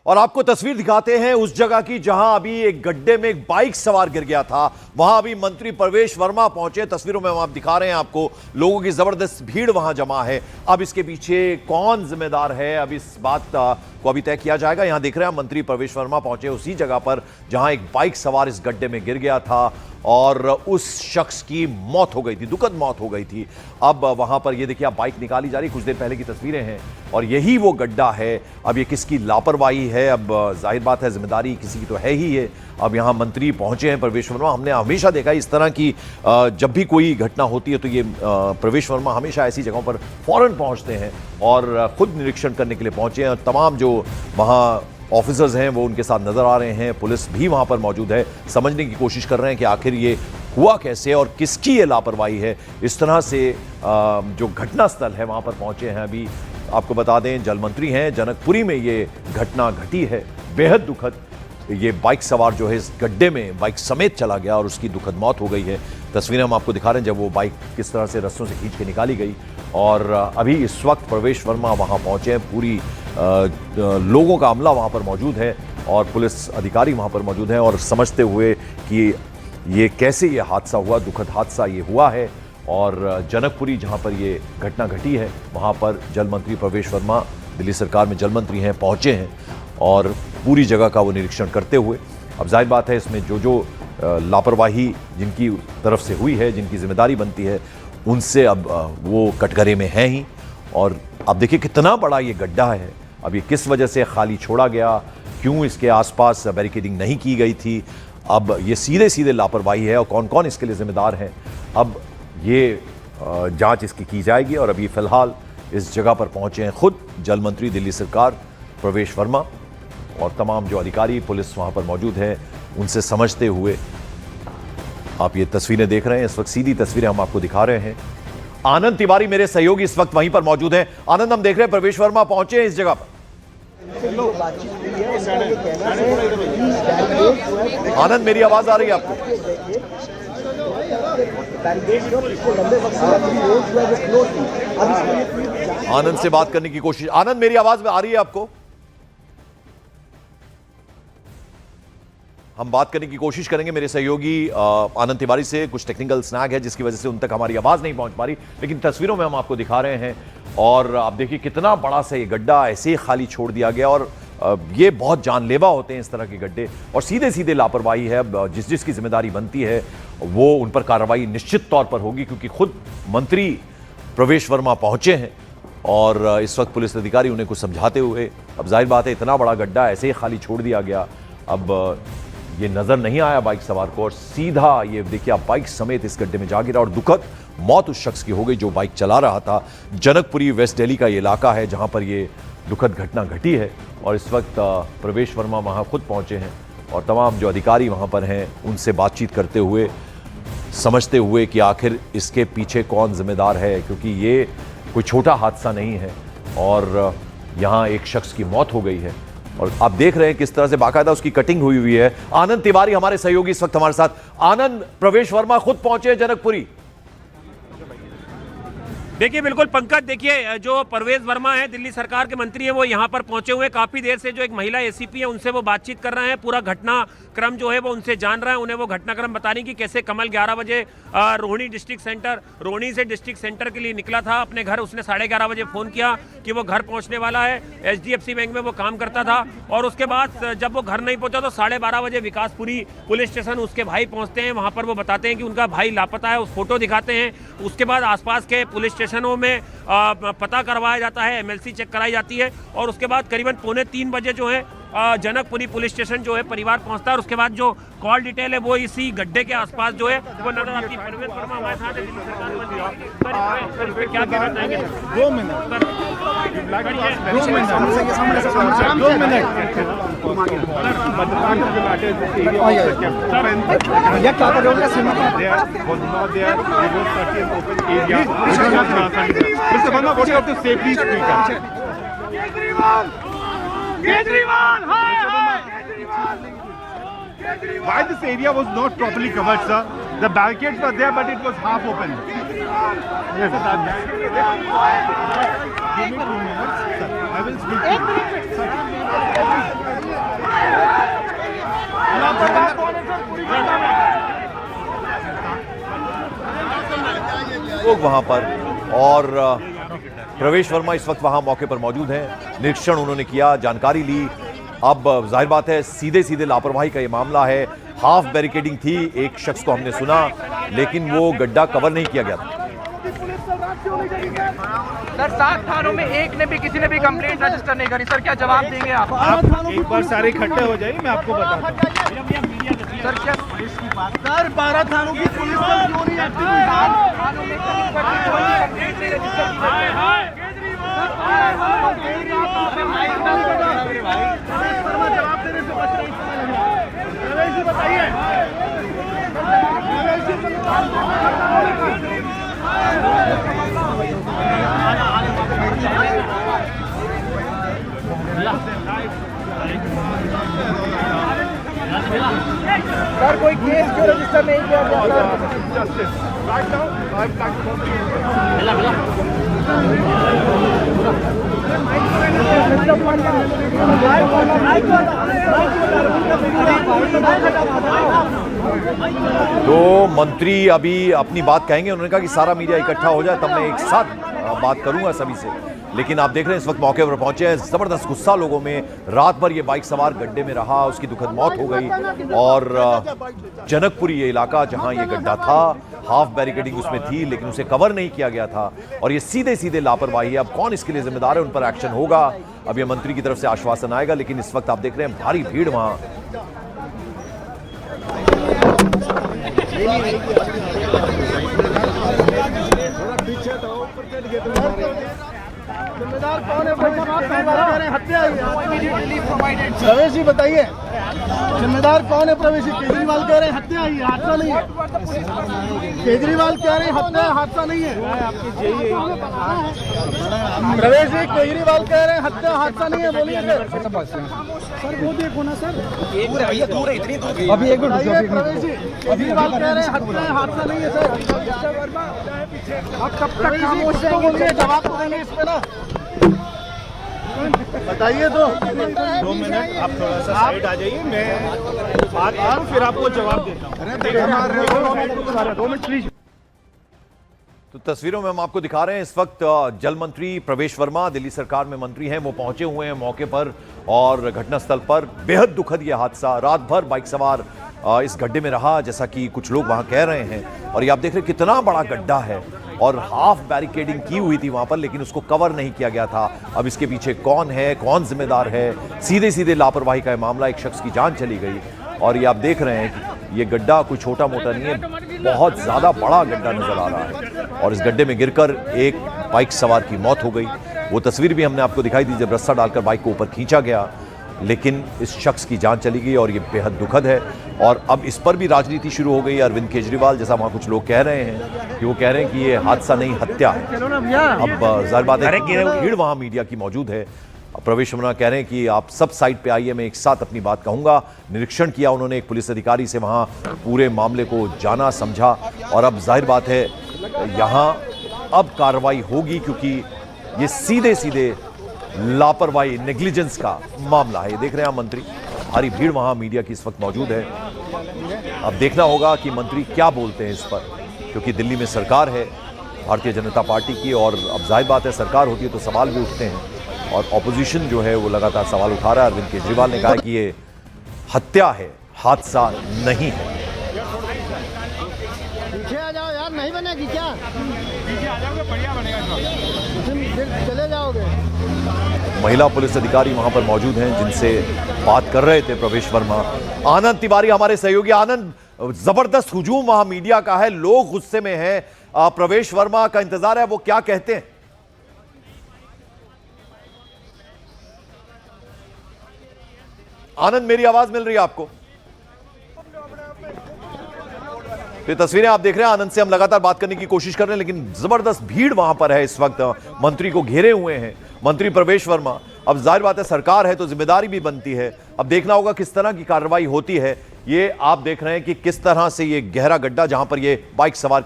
और आपको तस्वीर दिखाते हैं उस जगह की जहां अभी एक गड्ढे में एक बाइक सवार गिर गया था। वहां अभी मंत्री प्रवेश वर्मा पहुंचे। तस्वीरों में हम आप दिखा रहे हैं आपको, लोगों की जबरदस्त भीड़ वहां जमा है। अब इसके पीछे कौन जिम्मेदार है, अब इस बात को अभी तय किया जाएगा। यहां देख रहे हैं मंत्री प्रवेश वर्मा पहुंचे उसी जगह पर जहां एक बाइक सवार इस गड्ढे में गिर गया था और उस शख्स की मौत हो गई थी, दुखद मौत हो गई थी। अब वहां पर ये देखिए, आप बाइक निकाली जा रही, कुछ देर पहले की तस्वीरें हैं और यही वो गड्ढा है। अब ये किसकी लापरवाही है, अब जाहिर बात है जिम्मेदारी किसी की तो है ही है। अब यहां मंत्री पहुंचे हैं प्रवेश वर्मा। हमने हमेशा देखा इस तरह की जब भी कोई घटना होती है तो ये प्रवेश वर्मा हमेशा ऐसी जगहों पर फौरन पहुंचते हैं और खुद निरीक्षण करने के लिए पहुंचे हैं। तमाम जो वहां ऑफिसर्स हैं वो उनके साथ नजर आ रहे हैं, पुलिस भी वहां पर मौजूद है। समझने की कोशिश कर रहे हैं कि आखिर ये हुआ कैसे और किसकी ये लापरवाही है। इस तरह से जो घटना स्थल है वहां पर पहुंचे हैं। अभी आपको बता दें, जल मंत्री हैं, जनकपुरी में ये घटना घटी है, बेहद दुखद। ये बाइक सवार जो है इस गड्ढे में बाइक समेत चला गया और उसकी दुखद मौत हो गई है। तस्वीरें हम आपको दिखा रहे हैं जब वो बाइक किस तरह से रस्सों से खींच के निकाली गई। और अभी इस वक्त प्रवेश वर्मा वहां पहुंचे हैं, पूरी लोगों का अमला वहां पर मौजूद है और पुलिस अधिकारी वहां पर मौजूद हैं और समझते हुए कि ये कैसे ये हादसा हुआ, दुखद हादसा ये हुआ है। और जनकपुरी जहां पर ये घटना घटी है वहां पर जल मंत्री प्रवेश वर्मा, दिल्ली सरकार में जल मंत्री हैं, पहुंचे हैं और पूरी जगह का वो निरीक्षण करते हुए, अब जाहिर बात है इसमें जो लापरवाही जिनकी तरफ से हुई है, जिनकी जिम्मेदारी बनती है, उनसे अब वो कटघरे में हैं ही। और अब देखिए कितना बड़ा ये गड्ढा है, अब ये किस वजह से खाली छोड़ा गया, क्यों इसके आसपास बैरिकेडिंग नहीं की गई थी, अब ये सीधे सीधे लापरवाही है और कौन कौन इसके लिए जिम्मेदार हैं, अब ये जांच इसकी की जाएगी। और अभी फिलहाल इस जगह पर पहुंचे हैं खुद जल मंत्री दिल्ली सरकार प्रवेश वर्मा और तमाम जो अधिकारी पुलिस वहां पर मौजूद है, उनसे समझते हुए आप ये तस्वीरें देख रहे हैं। इस वक्त सीधी तस्वीरें हम आपको दिखा रहे हैं। आनंद तिवारी मेरे सहयोगी इस वक्त वहीं पर मौजूद हैं। आनंद, हम देख रहे हैं प्रवेश वर्मा पहुंचे हैं इस जगह पर। आनंद, मेरी आवाज आ रही है आपको? आनंद से बात करने की कोशिश। आनंद, मेरी आवाज आ रही है आपको? हम बात करने की कोशिश करेंगे मेरे सहयोगी आनंद तिवारी से। कुछ टेक्निकल स्नैग है जिसकी वजह से उन तक हमारी आवाज़ नहीं पहुंच पा रही, लेकिन तस्वीरों में हम आपको दिखा रहे हैं। और आप देखिए कितना बड़ा सा ये गड्ढा ऐसे ही खाली छोड़ दिया गया और ये बहुत जानलेवा होते हैं इस तरह के गड्ढे और सीधे सीधे लापरवाही है। जिस जिसकी जिम्मेदारी बनती है वो उन पर कार्रवाई निश्चित तौर पर होगी, क्योंकि खुद मंत्री प्रवेश वर्मा पहुंचे हैं और इस वक्त पुलिस अधिकारी उन्हें कुछ समझाते हुए। अब जाहिर बात है इतना बड़ा गड्ढा ऐसे ही खाली छोड़ दिया गया, अब ये नजर नहीं आया बाइक सवार को और सीधा ये देखिए आप बाइक समेत इस गड्ढे में जा गिरा और दुखद मौत उस शख्स की हो गई जो बाइक चला रहा था। जनकपुरी वेस्ट दिल्ली का ये इलाका है जहां पर ये दुखद घटना घटी है और इस वक्त प्रवेश वर्मा वहां खुद पहुंचे हैं और तमाम जो अधिकारी वहां पर हैं उनसे बातचीत करते हुए, समझते हुए कि आखिर इसके पीछे कौन जिम्मेदार है, क्योंकि ये कोई छोटा हादसा नहीं है और यहाँ एक शख्स की मौत हो गई है और आप देख रहे हैं किस तरह से बाकायदा उसकी कटिंग हुई है। आनंद तिवारी हमारे सहयोगी इस वक्त हमारे साथ। आनंद, प्रवेश वर्मा खुद पहुंचे जनकपुरी। देखिए बिल्कुल पंकज, देखिए जो प्रवेश वर्मा है दिल्ली सरकार के मंत्री हैं वो यहाँ पर पहुंचे हुए काफ़ी देर से। जो एक महिला एसीपी है उनसे वो बातचीत कर रहे हैं, पूरा घटनाक्रम जो है वो उनसे जान रहे हैं, उन्हें वो घटनाक्रम बता रही कि कैसे कमल 11 बजे रोहिणी से डिस्ट्रिक्ट सेंटर के लिए निकला था अपने घर। उसने 11:30 बजे फ़ोन किया कि वो घर पहुँचने वाला है। HDFC बैंक में वो काम करता था और उसके बाद जब वो घर नहीं पहुँचा तो 12:30 बजे विकासपुरी पुलिस स्टेशन उसके भाई पहुँचते हैं। वहाँ पर वो बताते हैं कि उनका भाई लापता है, उस फोटो दिखाते हैं। उसके बाद आसपास के पुलिस स्टेशनों में पता करवाया जाता है, MLC चेक कराई जाती है और उसके बाद करीबन 2:45 बजे जो है जनकपुरी पुलिस स्टेशन जो है परिवार पहुंचता है और उसके बाद जो कॉल डिटेल है वो इसी गड्ढे के आसपास जो है वो नजर आती है। प्रवेश वर्मा हमारे साथ है, क्या कहना चाहेंगे? 2 मिनट क्या कर रहे हो? Kejriwal! Why this area was not properly covered, sir? The barricades were there, but it was half open. Yes, sir. Give me 2 minutes, sir. I will speak to you. वहां पर और प्रवेश वर्मा इस वक्त वहां मौके पर मौजूद हैं। निरीक्षण उन्होंने किया, जानकारी ली। अब जाहिर बात है सीधे सीधे लापरवाही का ये मामला है। हाफ बैरिकेडिंग थी, एक शख्स को हमने सुना, लेकिन वो गड्ढा कवर नहीं किया गया था। सर 7 थानों में एक ने भी किसी ने भी कंप्लेंट रजिस्टर नहीं करी। सर क्या जवाब देंगे आप? एक बार सारे इकट्ठे हो जाइए, मैं आपको बताता हूँ। सर क्या सर 12 थानों की पुलिस पर क्यों नहीं एक्टिव हुई? थानों में कहीं पर भी कोई कंप्लेंट नहीं रजिस्टर की जवाब देने से बच रही है। बताइए। सर कोई केस क्यों रजिस्टर नहीं किया गया? तो मंत्री अभी अपनी बात कहेंगे। उन्होंने कहा कि सारा मीडिया इकट्ठा हो जाए तब मैं एक साथ बात करूंगा सभी से। लेकिन आप देख रहे हैं इस वक्त मौके पर पहुंचे हैं, जबरदस्त गुस्सा लोगों में। रात भर ये बाइक सवार गड्ढे में रहा, उसकी दुखद मौत हो गई। और जनकपुरी ये इलाका जहां ये गड्ढा था, हाफ बैरिकेडिंग उसमें थी लेकिन उसे कवर नहीं किया गया था और ये सीधे सीधे लापरवाही है। अब कौन इसके लिए जिम्मेदार है, उन पर एक्शन होगा। अब ये मंत्री की तरफ से आश्वासन आएगा, लेकिन इस वक्त आप देख रहे हैं भारी भीड़ वहां। जिम्मेदार कौन है? हत्या प्रवेश जी बताइए, जिम्मेदार कौन है? प्रवेश जी केजरीवाल कह रहे हैं हत्या हुई, हादसा नहीं है। केजरीवाल कह रहे हैं हत्या, हादसा नहीं है। प्रवेश जी केजरीवाल कह रहे हैं हत्या, हादसा नहीं है, बोलिए सर। वो देखो ना सर, अभी एक मिनट। प्रवेश जी केजरीवाल कह रहे हैं हत्या, हादसा नहीं है सर। अब कब तक खामोश रहेंगे? जवाब तो देंगे इस पे ना, बताइए। तो 2 मिनट आप थोड़ा सा साइड आ जाइए, मैं बात करूं फिर आपको जवाब देता हूं। 2 मिनट प्लीज। तो तस्वीरों में हम आपको दिखा रहे हैं इस वक्त जल मंत्री प्रवेश वर्मा, दिल्ली सरकार में मंत्री हैं, वो पहुंचे हुए हैं मौके पर और घटनास्थल पर। बेहद दुखद ये हादसा, रात भर बाइक सवार इस गड्ढे में रहा, जैसा कि कुछ लोग वहां कह रहे हैं। और ये आप देख रहे हैं कितना बड़ा गड्ढा है और हाफ बैरिकेडिंग की हुई थी वहां पर, लेकिन उसको कवर नहीं किया गया था। अब इसके पीछे कौन है, कौन जिम्मेदार है? सीधे सीधे लापरवाही का मामला, एक शख्स की जान चली गई। और ये आप देख रहे हैं कि ये गड्ढा कोई छोटा मोटा नहीं है, बहुत ज्यादा बड़ा गड्ढा नजर आ रहा है। और इस गड्ढे में गिरकर एक बाइक सवार की मौत हो गई। वो तस्वीर भी हमने आपको दिखाई थी जब रस्सा डालकर बाइक को ऊपर खींचा गया, लेकिन इस शख्स की जान चली गई और ये बेहद दुखद है। और अब इस पर भी राजनीति शुरू हो गई। अरविंद केजरीवाल, जैसा वहां कुछ लोग कह रहे हैं कि वो कह रहे हैं कि ये हादसा नहीं, हत्या है। अब जाहिर बात है भीड़ वहां मीडिया की मौजूद है। प्रवेश वर्मा कह रहे हैं कि आप सब साइड पे आइए, मैं एक साथ अपनी बात कहूंगा। निरीक्षण किया उन्होंने एक पुलिस अधिकारी से, वहां पूरे मामले को जाना, समझा। और अब जाहिर बात है यहां अब कार्रवाई होगी, क्योंकि ये सीधे सीधे लापरवाही, नेग्लिजेंस का मामला है। ये देख रहे हैं आप मंत्री, भारी भीड़ वहां मीडिया की इस वक्त मौजूद है। अब देखना होगा कि मंत्री क्या बोलते हैं इस पर, क्योंकि दिल्ली में सरकार है भारतीय जनता पार्टी की, और अब जाहिर बात है सरकार होती है तो सवाल भी उठते हैं और ऑपोजिशन जो है वो लगातार सवाल उठा रहा है। अरविंद केजरीवाल ने कहा कि ये हत्या है, हादसा नहीं है। पीछे आ जाओ यार, नहीं बनेगी क्या? पीछे आ जाओगे, बढ़िया बनेगा। चले जाओगे। महिला पुलिस अधिकारी वहां पर मौजूद हैं जिनसे बात कर रहे थे प्रवेश वर्मा। आनंद तिवारी हमारे सहयोगी। आनंद, जबरदस्त हुजूम वहां मीडिया का है, लोग गुस्से में हैं। प्रवेश वर्मा का इंतजार है, वो क्या कहते हैं? आनंद, मेरी आवाज मिल रही है आपको? तो ये तस्वीरें आप देख रहे हैं, आनंद से हम लगातार बात करने की कोशिश कर रहे हैं, लेकिन जबरदस्त भीड़ वहां पर है इस वक्त। मंत्री को घेरे हुए हैं मंत्री प्रवेश वर्मा। अब जाहिर बात है सरकार है तो जिम्मेदारी भी बनती है। अब देखना होगा किस तरह की कार्रवाई होती है। ये आप देख रहे हैं कि किस तरह से ये गहरा गड्ढा जहां पर ये बाइक सवार की